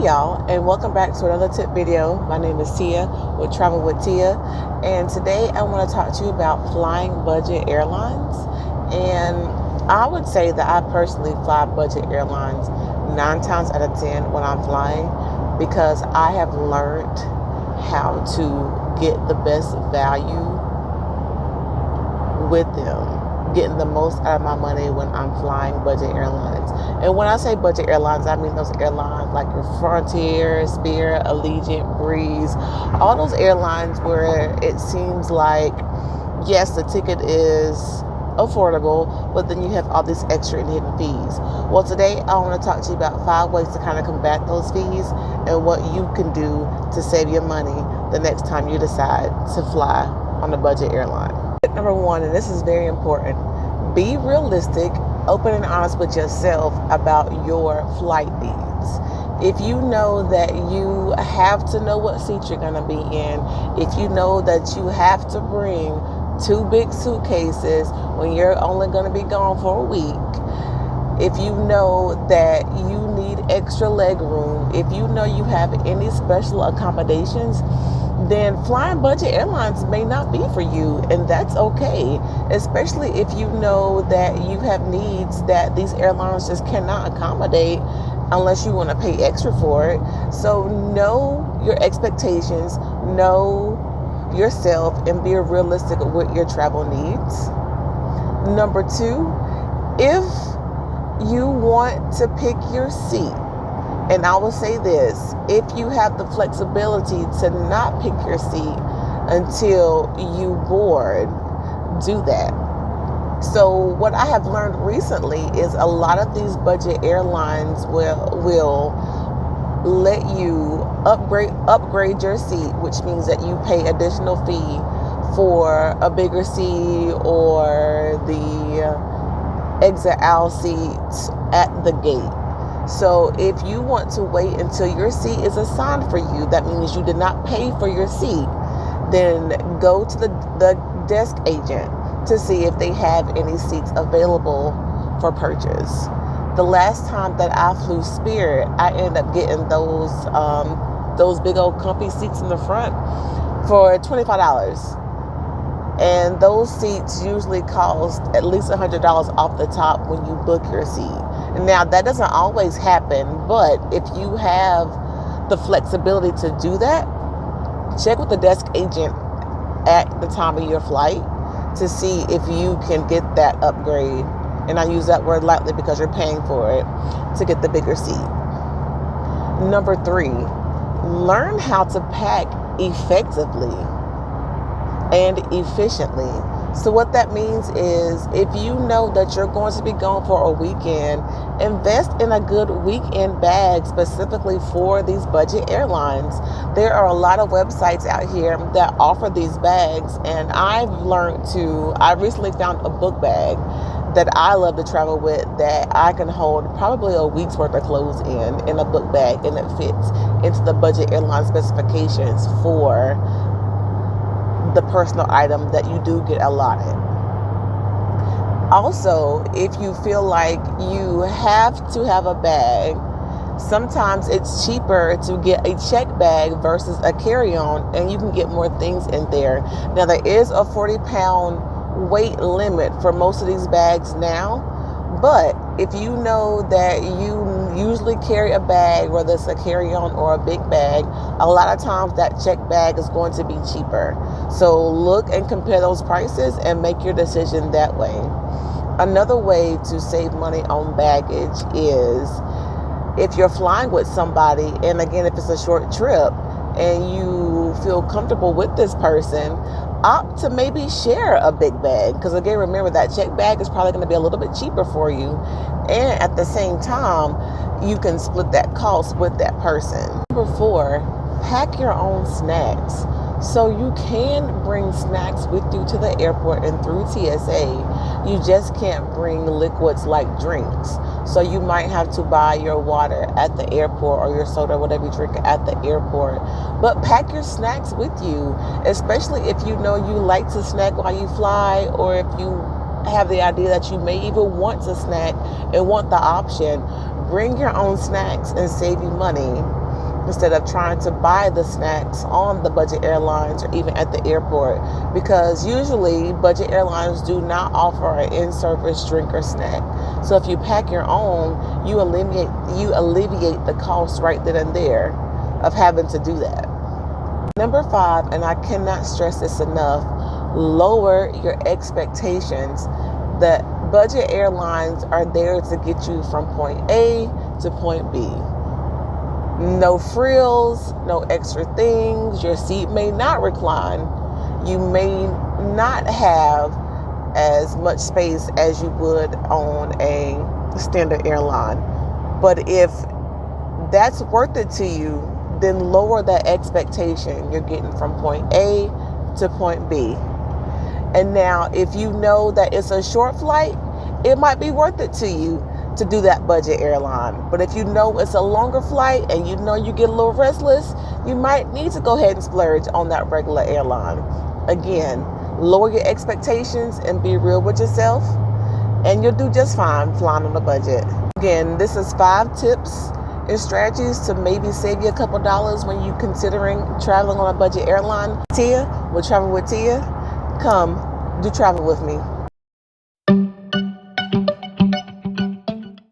Hey y'all, and welcome back to another tip video. My name is Tia with Travel with Tia, and today I want to talk to you about flying budget airlines. And I would say that I personally fly budget airlines 9 times out of 10 when I'm flying, because I have learned how to get the best value with them, getting the most out of my money when I'm flying budget airlines. And when I say budget airlines, I mean those airlines like your Frontier, Spirit, Allegiant, Breeze, all those airlines where it seems like, yes, the ticket is affordable, but then you have all these extra and hidden fees. Well, today I want to talk to you about 5 ways to kind of combat those fees and what you can do to save your money the next time you decide to fly on a budget airline. Tip number 1, and this is very important: be realistic, open and honest with yourself about your flight needs. If you know that you have to know what seat you're going to be in, if you know that you have to bring 2 big suitcases when you're only going to be gone for a week, if you know that you need extra leg room, if you know you have any special accommodations, then flying budget airlines may not be for you, and that's okay, especially if you know that you have needs that these airlines just cannot accommodate unless you want to pay extra for it. So know your expectations, know yourself, and be realistic with your travel needs. Number 2, if you want to pick your seat, and I will say this: if you have the flexibility to not pick your seat until you board, do that. So what I have learned recently is a lot of these budget airlines will let you upgrade your seat, which means that you pay additional fee for a bigger seat or the exit aisle seats at the gate. So if you want to wait until your seat is assigned for you, that means you did not pay for your seat, then go to the desk agent to see if they have any seats available for purchase. The last time that I flew Spirit, I ended up getting those big old comfy seats in the front for $25. And those seats usually cost at least $100 off the top when you book your seat. Now, that doesn't always happen, but if you have the flexibility to do that, check with the desk agent at the time of your flight to see if you can get that upgrade. And I use that word lightly because you're paying for it to get the bigger seat. Number 3, learn how to pack effectively and efficiently. So what that means is, if you know that you're going to be gone for a weekend, invest in a good weekend bag specifically for these budget airlines. There are a lot of websites out here that offer these bags, and I recently found a book bag that I love to travel with, that I can hold probably a week's worth of clothes in a book bag, and it fits into the budget airline specifications for the personal item that you do get allotted. Also, if you feel like you have to have a bag, sometimes it's cheaper to get a check bag versus a carry-on, and you can get more things in there. Now, there is a 40-pound weight limit for most of these bags now, but if you know that you usually carry a bag, whether it's a carry-on or a big bag, a lot of times that check bag is going to be cheaper. So look and compare those prices and make your decision that way. Another way to save money on baggage is, if you're flying with somebody, and again, if it's a short trip and you feel comfortable with this person, opt to maybe share a big bag, because again, remember, that check bag is probably going to be a little bit cheaper for you, and at the same time you can split that cost with that person. Number 4, pack your own snacks. So you can bring snacks with you to the airport and through TSA. You just can't bring liquids like drinks. So you might have to buy your water at the airport, or your soda, whatever you drink at the airport. But pack your snacks with you, especially if you know you like to snack while you fly, or if you have the idea that you may even want to snack and want the option. Bring your own snacks and save you money. instead of trying to buy the snacks on the budget airlines or even at the airport, because usually budget airlines do not offer an in-service drink or snack. So if you pack your own, you alleviate the cost right then and there of having to do that. Number 5, and I cannot stress this enough, lower your expectations. The budget airlines are there to get you from point A to point B. No frills, no extra things. Your seat may not recline. You may not have as much space as you would on a standard airline. But if that's worth it to you, then lower that expectation. You're getting from point A to point B. And now, if you know that it's a short flight, it might be worth it to you to do that budget airline. But if you know it's a longer flight and you know you get a little restless, you might need to go ahead and splurge on that regular airline. Again, lower your expectations and be real with yourself, and you'll do just fine flying on a budget. Again, this is 5 tips and strategies to maybe save you a couple dollars when you're considering traveling on a budget airline. Tia, with Travel with Tia. Come, do travel with me.